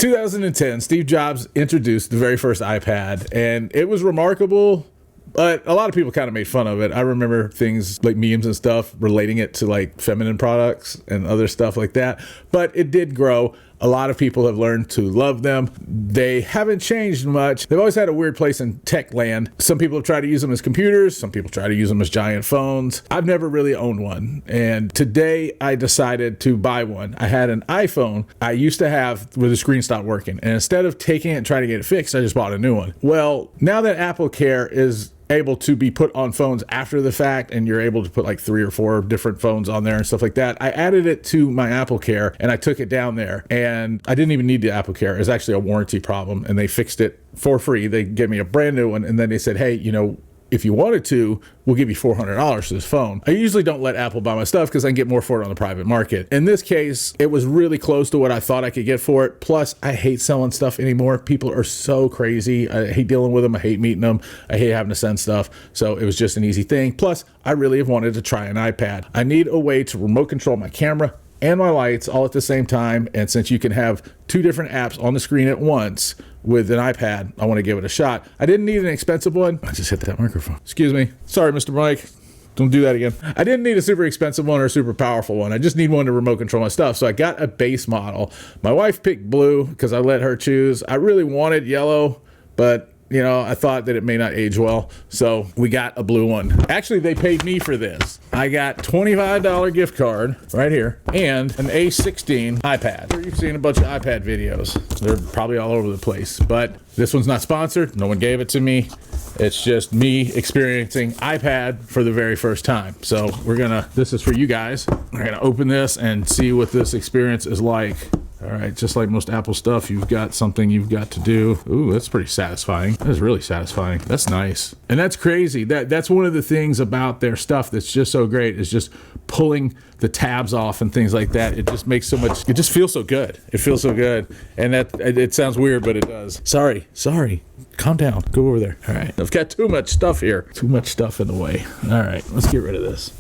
2010, Steve Jobs introduced the very first iPad, and it was remarkable, but a lot of people kind of made fun of it. I remember things like memes and stuff relating it to like feminine products and other stuff like that, but it did grow. A lot of people have learned to love them. They haven't changed much. They've always had a weird place in tech land. Some people have tried to use them as computers. Some people try to use them as giant phones. I've never really owned one. And today I decided to buy one. I had an iPhone I used to have where the screen stopped working. And instead of taking it and trying to get it fixed, I just bought a new one. Well, now that Apple Care is able to be put on phones after the fact, and you're able to put like 3 or 4 different phones on there and stuff like that, I added it to my Apple Care and I took it down there, and I didn't even need the Apple Care. It was actually a warranty problem, and they fixed it for free. They gave me a brand new one, and then they said, hey, you know, if you wanted to, we'll give you $400 for this phone. I usually don't let Apple buy my stuff because I can get more for it on the private market. In this case, it was really close to what I thought I could get for it. Plus, I hate selling stuff anymore. People are so crazy. I hate dealing with them. I hate meeting them. I hate having to send stuff. So it was just an easy thing. Plus, I really have wanted to try an iPad. I need a way to remote control my camera and my lights all at the same time. And since you can have 2 different apps on the screen at once with an iPad, I want to give it a shot. I didn't need an expensive one. I just hit that microphone. Excuse me. Sorry, Mr. Mike. Don't do that again. I didn't need a super expensive one or a super powerful one. I just need one to remote control my stuff. So I got a base model. My wife picked blue because I let her choose. I really wanted yellow, but you know, I thought that it may not age well, so we got a blue one. Actually, they paid me for this. I got $25 gift card right here and an A16 iPad. You've seen a bunch of iPad videos. They're probably all over the place, but this one's not sponsored. No one gave it to me. It's just me experiencing iPad for the very first time. So this is for you guys. We're gonna open this and see what this experience is like. All right, just like most Apple stuff, you've got something you've got to do. Ooh, that's pretty satisfying. That is really satisfying. That's nice. And that's crazy. That's one of the things about their stuff that's just so great, is just pulling the tabs off and things like that. It just makes so much, it just feels so good. It feels so good. And it sounds weird, but it does. Sorry. Calm down. Go over there. All right. I've got too much stuff here. Too much stuff in the way. All right, let's get rid of this.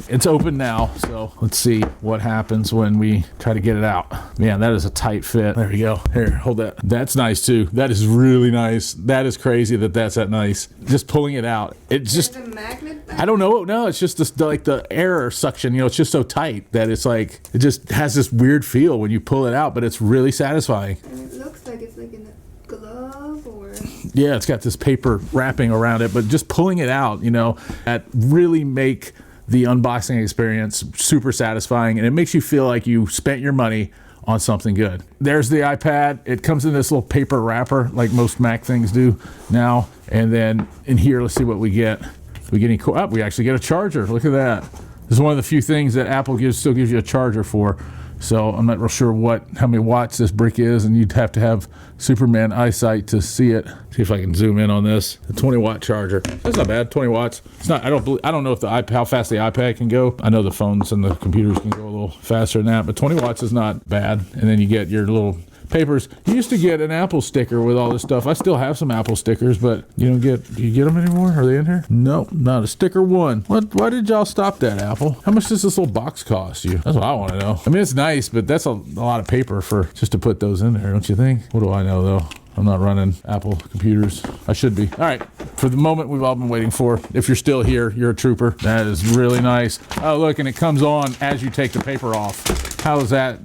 It's open now, so let's see what happens when we try to get it out. Man, that is a tight fit. There we go. Here, hold that. That's nice too. That is really nice. That is crazy that's that nice. Just pulling it out. It's just, a magnet back? I don't know. No, it's just this, like the air suction, you know, it's just so tight that it's like, it just has this weird feel when you pull it out, but it's really satisfying. And it looks like it's like in a glove or... Yeah, it's got this paper wrapping around it, but just pulling it out, you know, that really make the unboxing experience super satisfying, and it makes you feel like you spent your money on something good. There's the iPad. It comes in this little paper wrapper like most Mac things do now. And then in here, let's see what we get. We get any we actually get a charger. Look at that. This is one of the few things that Apple still gives you a charger for. So I'm not real sure how many watts this brick is, and you'd have to have Superman eyesight to see it. See if I can zoom in on this. The 20-watt charger. That's not bad. 20 watts. It's not. I don't know if how fast the iPad can go. I know the phones and the computers can go a little faster than that, but 20 watts is not bad. And then you get your little papers. You used to get an Apple sticker with all this stuff. I still have some Apple stickers, but do you get them anymore? Are they in here? No, not a sticker one. Why did y'all stop that, Apple? How much does this little box cost you? That's what I want to know. I mean, it's nice, but that's a lot of paper for just to put those in there, don't you think? What do I know, though? I'm not running Apple computers. I should be. All right, for the moment we've all been waiting for. If you're still here, you're a trooper. That is really nice. Oh, look, and it comes on as you take the paper off. How is that?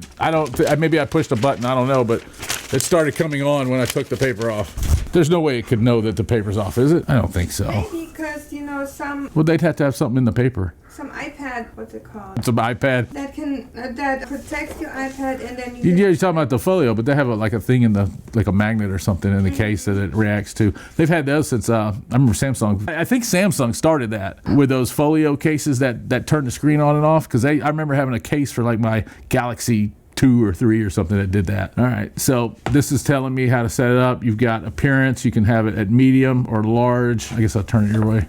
Maybe I pushed a button, I don't know, but it started coming on when I took the paper off. There's no way it could know that the paper's off, is it? I don't think so. Maybe because, you know, Well, they'd have to have something in the paper. Some iPad, what's it called? It's an iPad. That protects your iPad, and then Yeah, you're talking about the folio, but they have a thing in like a magnet or something in the case that it reacts to. They've had those since, I remember Samsung. I think Samsung started that with those folio cases that turn the screen on and off, because I remember having a case for like my Galaxy 2 or 3 or something that did that. All right, so this is telling me how to set it up. You've got appearance. You can have it at medium or large. I guess I'll turn it your way.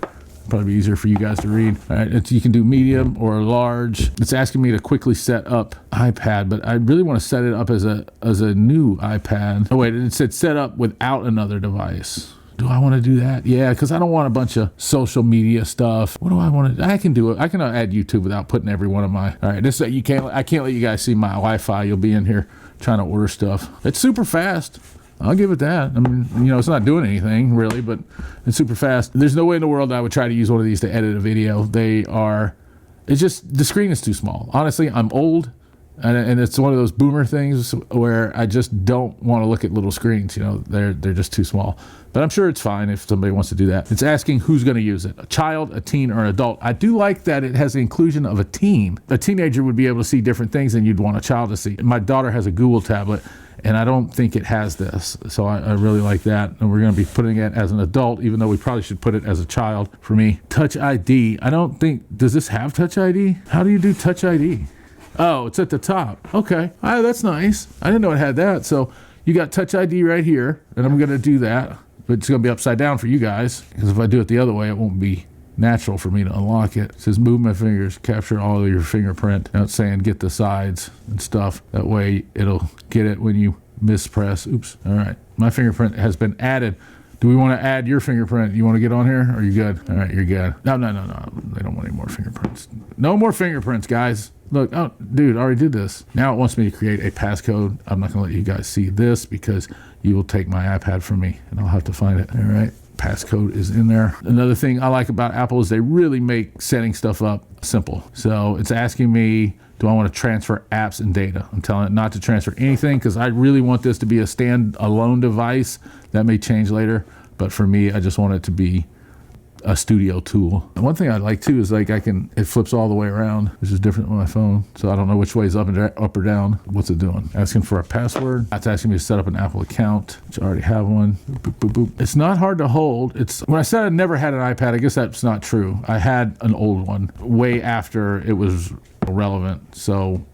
Probably be easier for you guys to read. All right, you can do medium or large. It's asking me to quickly set up iPad, but I really want to set it up as a new iPad. Oh wait, it said set up without another device. Do I want to do that? Yeah, because I don't want a bunch of social media stuff. What do I want to do? I can do it. I can add YouTube without putting every one of my... All right, I can't let you guys see my Wi-Fi. You'll be in here trying to order stuff. It's super fast. I'll give it that. I mean, you know, it's not doing anything really, but it's super fast. There's no way in the world I would try to use one of these to edit a video. It's just, the screen is too small. Honestly, I'm old, and it's one of those boomer things where I just don't want to look at little screens. You know, they're just too small. But I'm sure it's fine if somebody wants to do that. It's asking who's going to use it, a child, a teen, or an adult. I do like that it has the inclusion of a teen. A teenager would be able to see different things than you'd want a child to see. My daughter has a Google tablet, and I don't think it has this. So I really like that. And we're going to be putting it as an adult, even though we probably should put it as a child for me. Touch ID. I don't think, does this have Touch ID? How do you do Touch ID? Oh, it's at the top. Okay. That's nice. I didn't know it had that. So you got Touch ID right here, and I'm going to do that. But it's going to be upside down for you guys, because if I do it the other way, it won't be natural for me to unlock it. It says move my fingers, capture all of your fingerprint. Now it's saying get the sides and stuff. That way it'll get it when you mispress. Oops. All right. My fingerprint has been added. Do we want to add your fingerprint? You want to get on here? Or are you good? All right, you're good. No. They don't want any more fingerprints. No more fingerprints, guys. Look, oh, dude, I already did this. Now it wants me to create a passcode. I'm not going to let you guys see this because you will take my iPad from me, and I'll have to find it. All right, passcode is in there. Another thing I like about Apple is they really make setting stuff up simple. So it's asking me, do I want to transfer apps and data? I'm telling it not to transfer anything because I really want this to be a standalone device. That may change later, but for me, I just want it to be a studio tool. And one thing I like too is like it flips all the way around, which is different on my phone. So I don't know which way is up or down. What's it doing? Asking for a password. That's asking me to set up an Apple account, which I already have one. Boop, boop, boop. It's not hard to hold. When I said I never had an iPad, I guess that's not true. I had an old one way after it was relevant. So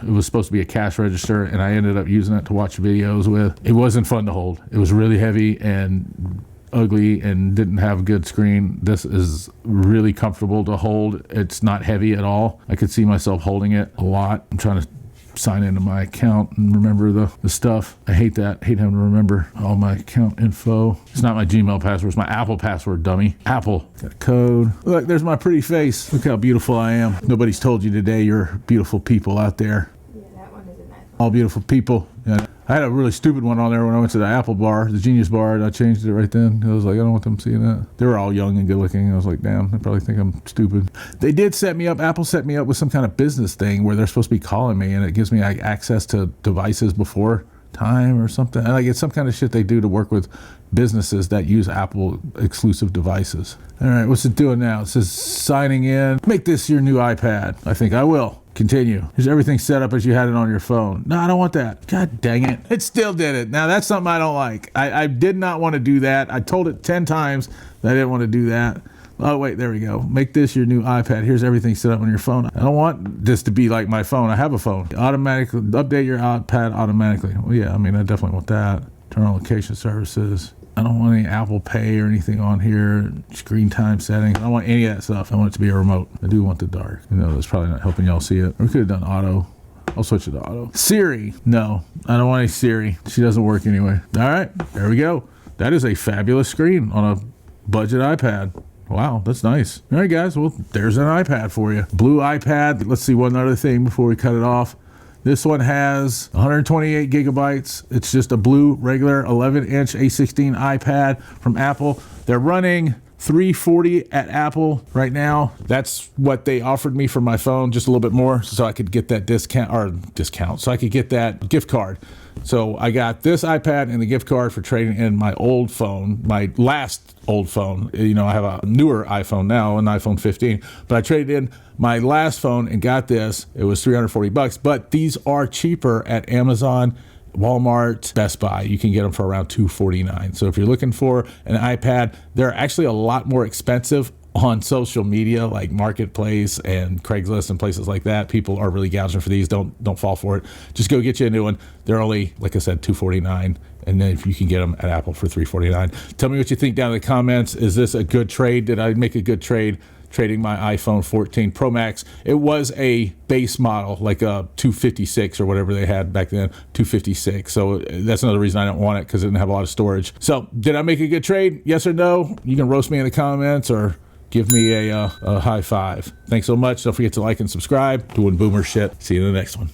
it was supposed to be a cash register, and I ended up using it to watch videos with. It wasn't fun to hold. It was really heavy and ugly and didn't have a good screen. This is really comfortable to hold. It's not heavy at all. I could see myself holding it a lot. I'm trying to sign into my account and remember the stuff. I hate that. I hate having to remember all my account info. It's not my Gmail password. It's my Apple password, dummy. Apple. Got a code. Look, there's my pretty face. Look how beautiful I am. Nobody's told you today you're beautiful people out there. Yeah, that one is a nice one. All beautiful people. Yeah. I had a really stupid one on there when I went to the Apple bar, the Genius bar, and I changed it right then. I was like, I don't want them seeing that. They were all young and good looking. I was like, damn, they probably think I'm stupid. They did set me up, Apple set me up with some kind of business thing where they're supposed to be calling me, and it gives me like access to devices before time or something. And like it's some kind of shit they do to work with businesses that use Apple exclusive devices. All right, what's it doing now? It says signing in. Make this your new iPad. I think I will. Continue. Is everything set up as you had it on your phone? No, I don't want that. God dang it. It still did it. Now that's something I don't like. I did not want to do that. I told it 10 times that I didn't want to do that. Oh, wait, there we go. Make this your new iPad. Here's everything set up on your phone. I don't want this to be like my phone. I have a phone. Automatically update your iPad automatically. Well, yeah, I mean, I definitely want that. Turn on location services. I don't want any Apple Pay or anything on here. Screen time settings. I don't want any of that stuff. I want it to be a remote. I do want the dark. You know, that's probably not helping y'all see it. We could have done auto. I'll switch it to auto. Siri. No, I don't want any Siri. She doesn't work anyway. All right, there we go. That is a fabulous screen on a budget iPad. Wow, that's nice. All right, guys. Well, there's an iPad for you. Blue iPad. Let's see one other thing before we cut it off. This one has 128 gigabytes. It's just a blue, regular 11-inch A16 iPad from Apple. They're running $340 at Apple right now. That's what they offered me for my phone, just a little bit more, so I could get that discount, so I could get that gift card. So I got this iPad and the gift card for trading in my old phone, my last old phone. You know, I have a newer iPhone now, an iPhone 15, but I traded in my last phone and got this. It was $340, but these are cheaper at Amazon, Walmart, Best Buy. You can get them for around $249. So if you're looking for an iPad, they're actually a lot more expensive on social media like Marketplace and Craigslist and places like that. People are really gouging for these. Don't fall for it. Just go get you a new one. They're only, like I said, $249, and then if you can get them at Apple for $349. Tell me what you think down in the comments. Is this a good trade? Did I make a good trade trading my iPhone 14 Pro Max? It was a base model, like a 256 or whatever they had back then, 256. So that's another reason I don't want it, because it didn't have a lot of storage. So did I make a good trade? Yes or no? You can roast me in the comments or give me a high five. Thanks so much. Don't forget to like and subscribe. Doing boomer shit. See you in the next one.